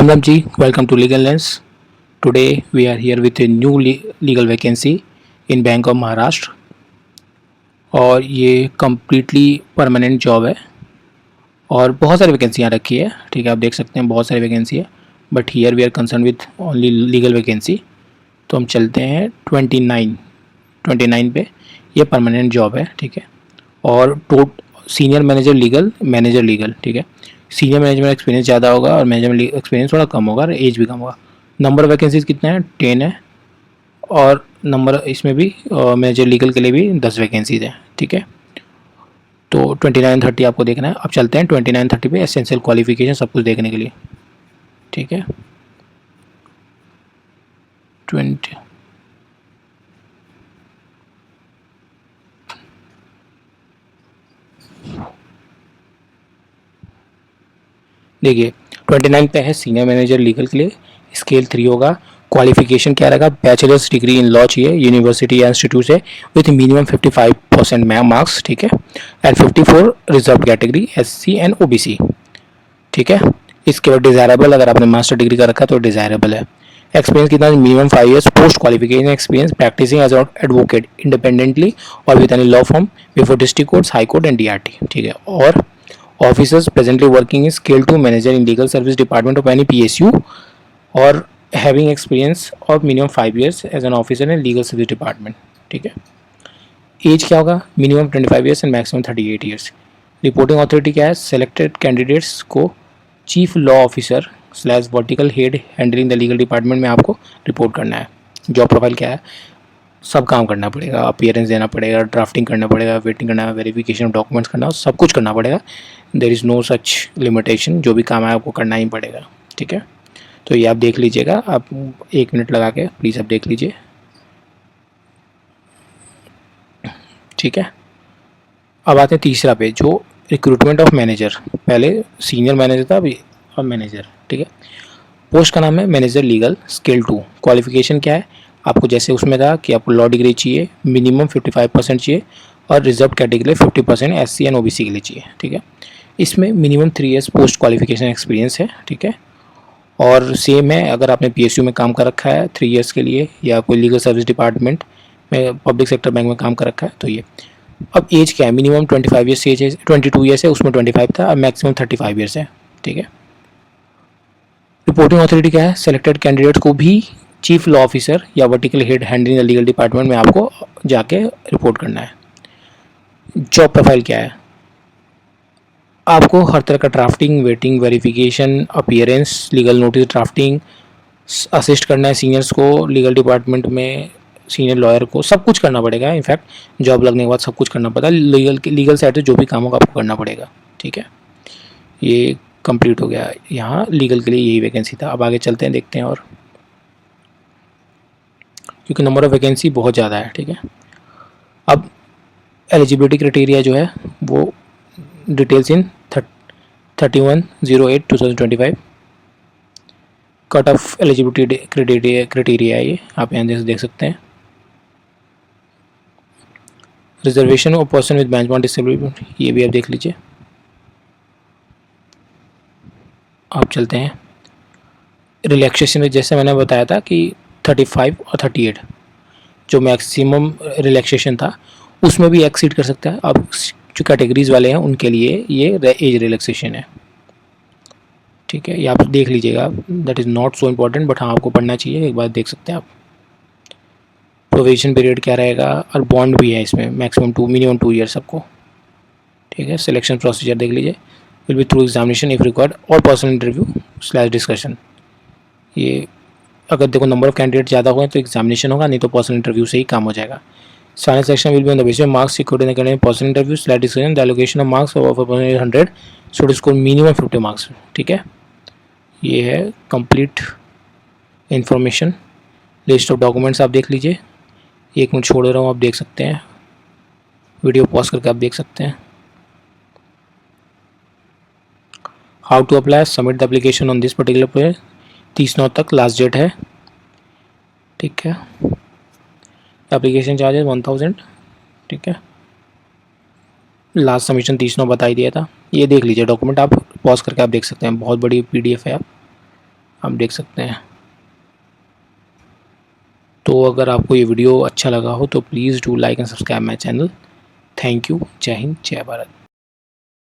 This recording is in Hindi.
Ram ji, welcome to Legal Lens. Today we are here with a new legal vacancy in Bank of Maharashtra और ये कम्प्लीटली परमानेंट जॉब है और बहुत सारी वैकेंसियाँ रखी है। ठीक है, आप देख सकते हैं बहुत सारी वैकेंसी है, but here we are concern with only legal vacancy. तो हम चलते हैं 29 पे। ये परमानेंट जॉब है, ठीक है। और सीनियर मैनेजर लीगल, ठीक है। सीनियर मैनेजमेंट एक्सपीरियंस ज़्यादा होगा और मैनेजमेंट एक्सपीरियंस थोड़ा कम होगा और एज भी कम होगा। नंबर ऑफ वैकेंसीज कितना है? 10 है। और नंबर इसमें भी मैनेजर लीगल के लिए भी 10 वैकेंसीज हैं, ठीक है। तो 29-30 आपको देखना है। अब चलते हैं 29-30 पे एसेंशियल क्वालिफिकेशन सब कुछ देखने के लिए, ठीक है। 20 देखिए 29 पे है सीनियर मैनेजर लीगल के लिए, स्केल 3 होगा। क्वालिफिकेशन क्या रहेगा? बैचलर्स डिग्री इन लॉ चाहिए यूनिवर्सिटी या इंस्टीट्यूट से विथ मिनिमम 55% मार्क्स, ठीक है। And 54 reserve category SC and OBC, ठीक है। इसके बाद डिज़ायरेबल, अगर आपने मास्टर डिग्री का रखा तो डिज़ायरेबल है। एक्सपीरियंस कितना? Minimum 5 years post qualification experience practicing as advocate independently और with any law firm before district courts, high court and DRT, ठीक है। और officers presently working is scale 2 manager in legal service department of any PSU or having experience of minimum 5 years as an officer in legal service department, ठीक है। एज क्या होगा? Minimum 25 years and maximum 38 years। Reporting authority क्या है? सेलेक्टेड कैंडिडेट्स को chief law officer / vertical head handling the legal department में आपको रिपोर्ट करना है। जॉब प्रोफाइल क्या है? सब काम करना पड़ेगा, अपीयरेंस देना पड़ेगा, ड्राफ्टिंग करना पड़ेगा, वेटिंग करना, वेरिफिकेशन ऑफ डॉक्यूमेंट्स करना, सब कुछ करना पड़ेगा। There is no such limitation, जो भी काम है आपको करना ही पड़ेगा, ठीक है। तो ये आप देख लीजिएगा, आप 1 मिनट लगा के प्लीज़ आप देख लीजिए, ठीक है। अब आते हैं तीसरा पे, जो रिक्रूटमेंट ऑफ मैनेजर। पहले सीनियर मैनेजर था, अभी अब मैनेजर, ठीक है। पोस्ट का नाम है मैनेजर लीगल, स्केल 2। क्वालिफिकेशन क्या है? आपको जैसे उसमें था कि आपको लॉ डिग्री चाहिए, मिनिमम 55% चाहिए और reserve category 50% SC and OBC के लिए चाहिए, ठीक है। इसमें minimum 3 years post qualification experience है, ठीक है। और सेम है, अगर आपने PSU में काम कर रखा है 3 years के लिए या कोई लीगल सर्विस डिपार्टमेंट में पब्लिक सेक्टर बैंक में काम कर रखा है तो ये। अब एज क्या है? मिनिमम 25 years एज है, 22 years है, उसमें 25 था, अब मैक्सिमम 35 years है, ठीक है। रिपोर्टिंग अथॉरिटी क्या है? सेलेक्टेड कैंडिडेट्स को भी चीफ लॉ ऑफिसर या vertical head handling the legal department में आपको जाके रिपोर्ट करना है। जॉब प्रोफाइल क्या है? आपको हर तरह का drafting, waiting, verification, appearance, legal notice drafting, assist करना है सीनियर्स को लीगल डिपार्टमेंट में, सीनियर लॉयर को सब कुछ करना पड़ेगा। इनफैक्ट जॉब लगने के बाद सब कुछ करना पड़ता है, लीगल साइड से जो भी काम होगा आपको करना पड़ेगा, ठीक है। ये कंप्लीट हो गया, यहाँ लीगल के लिए यही वैकेंसी था। अब आगे चलते हैं, देखते हैं और, क्योंकि नंबर ऑफ वैकेंसी बहुत ज़्यादा है, ठीक है। अब एलिजिबिलिटी क्राइटेरिया जो है वो details in 31/08/2025 cut off eligibility criteria है, ये आप यहाँ देख सकते हैं। Reservation of person with management disability, ये भी आप देख लीजिए। आप चलते हैं रिलैक्सेशन, जैसे मैंने बताया था कि 35 और 38 जो मैक्सिमम रिलैक्सेशन था उसमें भी एक्सीड कर सकता है। अब जो कैटेगरीज वाले हैं उनके लिए ये एज रिलैक्सेशन है, ठीक है। ये आप देख लीजिएगा, that is not so important, but हाँ आपको पढ़ना चाहिए, एक बार देख सकते हैं आप। प्रोविजन पीरियड क्या रहेगा, और बॉन्ड भी है इसमें, मिनिमम 2 years सबको, ठीक है। सिलेक्शन प्रोसीजर देख लीजिए, will be through examination if required और पर्सनल इंटरव्यू / डिस्कशन। ये अगर देखो नंबर ऑफ कैंडिडेट ज़्यादा हुए तो एग्जामिनेशन होगा, नहीं तो पर्सनल इंटरव्यू से ही काम हो जाएगा। Final section will be on the basis of marks secured in the personal interview / discussion, the allocation of marks of 100 should score minimum 50 marks, ठीक है। ये है complete information. List of documents आप देख लीजिए, 1 मिनट छोड़ रहा हूँ, आप देख सकते हैं, वीडियो पॉज करके आप देख सकते हैं। How to apply, submit the application on this particular project, 30/9 तक लास्ट डेट है, ठीक है। एप्लीकेशन चार्जेस 1000, ठीक है। लास्ट सबमिशन 30/9 बता ही दिया था। ये देख लीजिए डॉक्यूमेंट, आप पॉज करके आप देख सकते हैं, बहुत बड़ी PDF है, आप आप देख सकते हैं। तो अगर आपको ये वीडियो अच्छा लगा हो तो please do like and subscribe my channel. Thank you. जय हिंद, जय भारत।